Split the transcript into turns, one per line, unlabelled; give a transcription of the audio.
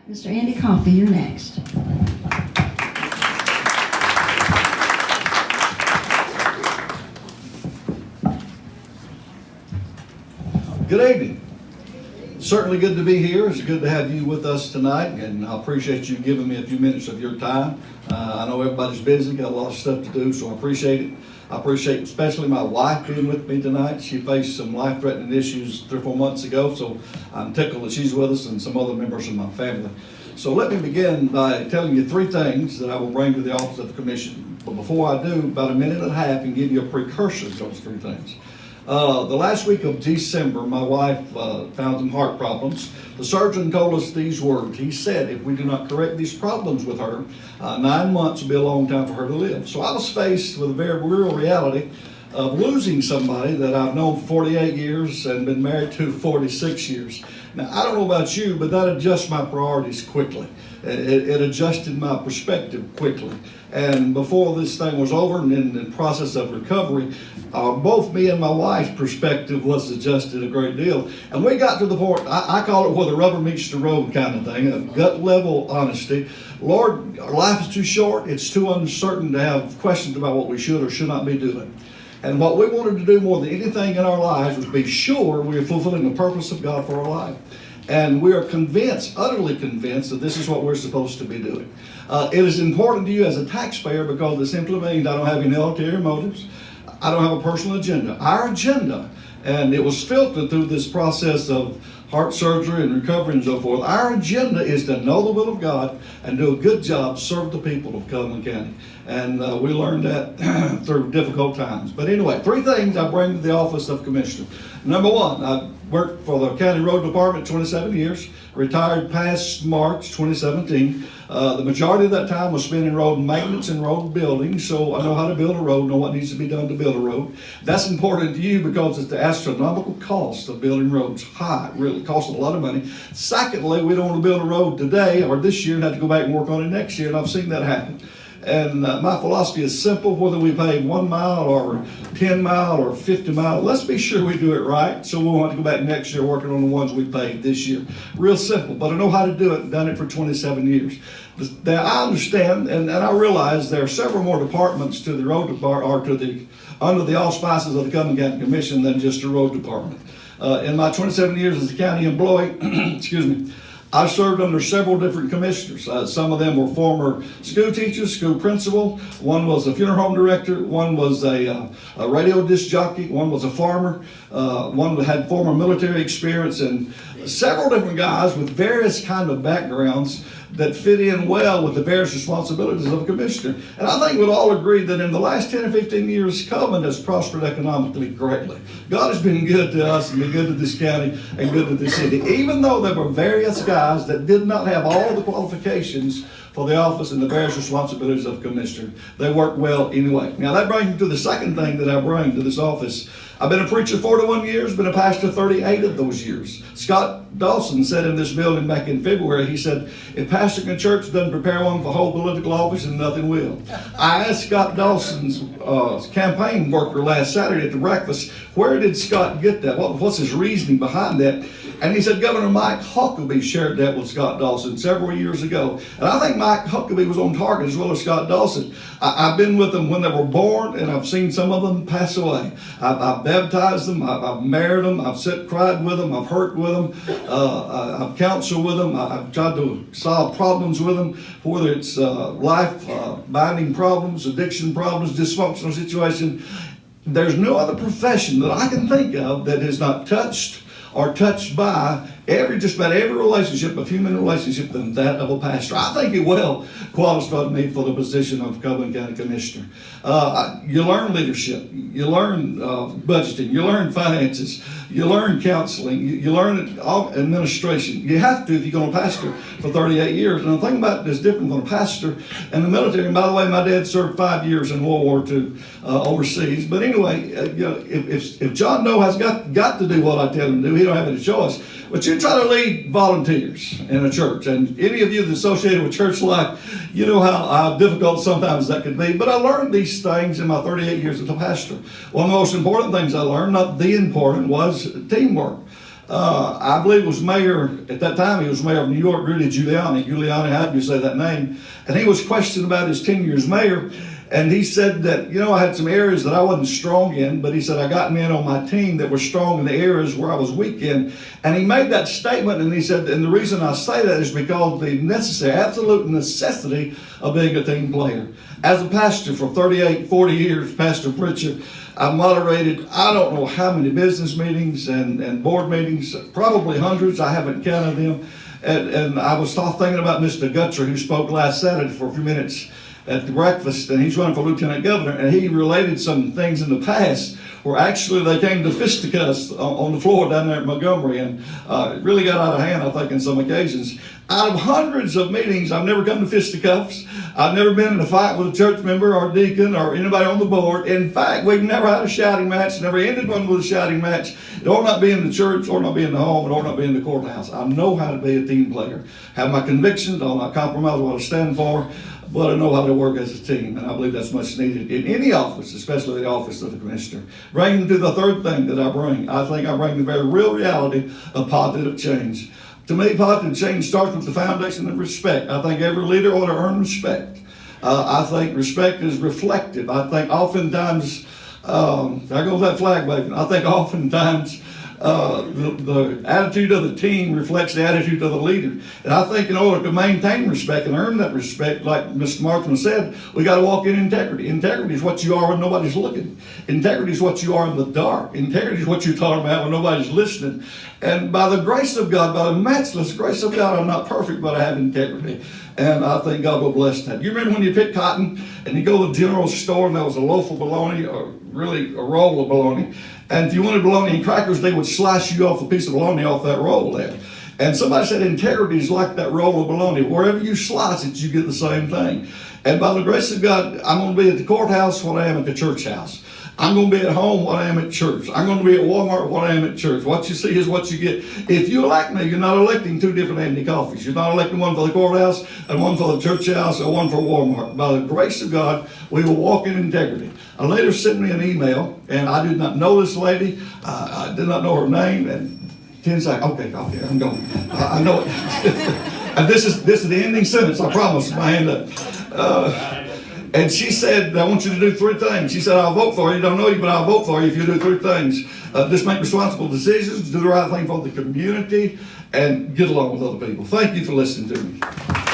Mr. Andy Coffey, you're next.
Good evening. Certainly good to be here. It's good to have you with us tonight, and I appreciate you giving me a few minutes of your time. I know everybody's busy, got a lot of stuff to do, so I appreciate it. I appreciate especially my wife being with me tonight. She faced some life-threatening issues 3 or 4 months ago, so I'm tickled that she's with us and some other members of my family. So let me begin by telling you 3 things that I will bring to the office of the commission. But before I do, about a minute and a half and give you a precursor to those 3 things. The last week of December, my wife found some heart problems. The surgeon told us these words. He said, if we do not correct these problems with her, 9 months will be a long time for her to live. So I was faced with a very real reality of losing somebody that I've known for 48 years and been married to 46 years. Now, I don't know about you, but that adjusts my priorities quickly. It adjusted my perspective quickly. And before this thing was over and in the process of recovery, both me and my wife's perspective was adjusted a great deal. And we got to the point, I call it where the rubber meets the road kind of thing, a gut level honesty. Lord, our life is too short. It's too uncertain to have questions about what we should or should not be doing. And what we wanted to do more than anything in our lives was be sure we are fulfilling the purpose of God for our life. And we are convinced, utterly convinced, that this is what we're supposed to be doing. It is important to you as a taxpayer because it simply means I don't have any ulterior motives. I don't have a personal agenda. Our agenda, and it was filtered through this process of heart surgery and recovery and so forth, our agenda is to know the will of God and do a good job, serve the people of Cullman County. And we learned that through difficult times. But anyway, 3 things I bring to the office of Commissioner. Number 1, I worked for the County Road Department 27 years, retired past March 2017. The majority of that time was spent in road maintenance and road building, so I know how to build a road, know what needs to be done to build a road. That's important to you because it's the astronomical cost of building roads. High, it really costs a lot of money. Secondly, we don't want to build a road today or this year and have to go back and work on it next year, and I've seen that happen. And my philosophy is simple, whether we pave 1 mile or 10 mile or 50 mile, let's be sure we do it right so we won't have to go back next year working on the ones we paved this year. Real simple, but I know how to do it, done it for 27 years. Now, I understand and I realize there are several more departments to the road department or to the under the auspices of the Cullman County Commission than just the road department. In my 27 years as a county employee, excuse me, I served under several different commissioners. Some of them were former school teachers, school principal. One was a funeral home director. One was a radio disc jockey. One was a farmer. One had former military experience, and several different guys with various kind of backgrounds that fit in well with the various responsibilities of a commissioner. And I think we'll all agree that in the last 10 or 15 years, Cullman has prospered economically greatly. God has been good to us and been good to this county and good to this city. Even though there were various guys that did not have all the qualifications for the office and the various responsibilities of commissioner, they worked well anyway. Now that brings me to the second thing that I bring to this office. I've been a preacher 41 years, been a pastor 38 of those years. Scott Dawson said in this building back in February, he said, if pastoring a church doesn't prepare one for whole political office, then nothing will. I asked Scott Dawson's campaign worker last Saturday at the breakfast, where did Scott get that? What's his reasoning behind that? And he said Governor Mike Huckabee shared that with Scott Dawson several years ago. And I think Mike Huckabee was on target as well as Scott Dawson. I've been with them when they were born, and I've seen some of them pass away. I've baptized them, I've married them, I've cried with them, I've hurt with them, I've counseled with them, I've tried to solve problems with them, whether it's life-binding problems, addiction problems, dysfunctional situation. There's no other profession that I can think of that has not touched or touched by just about every relationship, a human relationship, than that of a pastor. I think it well qualified me for the position of Cullman County Commissioner. You learn leadership, you learn budgeting, you learn finances, you learn counseling, you learn administration. You have to if you're going to pastor for 38 years. And the thing about it is different from a pastor and the military. And by the way, my dad served 5 years in World War II overseas. But anyway, if John Doe has got to do what I tell him to do, he don't have any choice. But you try to lead volunteers in a church. And any of you that's associated with church life, you know how difficult sometimes that can be. But I learned these things in my 38 years as a pastor. One of the most important things I learned, not the important, was teamwork. I believe was mayor, at that time he was mayor of New York, Rudy Giuliani. Giuliani, how do you say that name? And he was questioned about his tenure as mayor. And he said that, I had some areas that I wasn't strong in, but he said I got men on my team that were strong in the areas where I was weak in. And he made that statement, and he said, and the reason I say that is because the absolute necessity of being a team player. As a pastor for 38, 40 years, pastor preacher, I moderated, I don't know how many business meetings and board meetings, probably hundreds, I haven't counted them. And I was thinking about Mr. Gutcher, who spoke last Saturday for a few minutes at the breakfast, and he's running for lieutenant governor, and he related some things in the past where actually they came to fisticuffs on the floor down there at Montgomery, and it really got out of hand, I think, in some occasions. Out of hundreds of meetings, I've never come to fisticuffs. I've never been in a fight with a church member or deacon or anybody on the board. In fact, we've never had a shouting match, never ended one with a shouting match. It ought not be in the church, or not be in the home, it ought not be in the courthouse. I know how to be a team player. Have my convictions, I'll not compromise what I stand for, but I know how to work as a team, and I believe that's much needed in any office, especially the office of the commissioner. Bringing to the third thing that I bring, I think I bring the very real reality of positive change. To me, positive change starts with the foundation of respect. I think every leader ought to earn respect. I think respect is reflective. I think oftentimes, there goes that flag waving. I think oftentimes the attitude of the team reflects the attitude of the leader. And I think in order to maintain respect and earn that respect, like Mr. Marchman said, we got to walk in integrity. Integrity is what you are when nobody's looking. Integrity is what you are in the dark. Integrity is what you're talking about when nobody's listening. And by the grace of God, by the matchless grace of God, I'm not perfect, but I have integrity. And I think God will bless that. You remember when you picked cotton and you go to the general store and there was a loaf of bologna, or really a roll of bologna, and if you wanted bologna and crackers, they would slice you off a piece of bologna off that roll there. And somebody said integrity is like that roll of bologna. Wherever you slice it, you get the same thing. And by the grace of God, I'm going to be at the courthouse what I am at the church house. I'm going to be at home what I am at church. I'm going to be at Walmart what I am at church. What you see is what you get. If you elect me, you're not electing two different Andy Coffeys. You're not electing one for the courthouse and one for the church house or one for Walmart. By the grace of God, we will walk in integrity. A lady sent me an email, and I did not know this lady. I did not know her name. And 10 seconds. Okay, I'm going. I know it. And this is the ending sentence. I promise. My hand up. And she said, I want you to do three things. She said, I'll vote for you. Don't know you, but I'll vote for you if you do three things. Just make responsible decisions, do the right thing for the community, and get along with other people. Thank you for listening to me.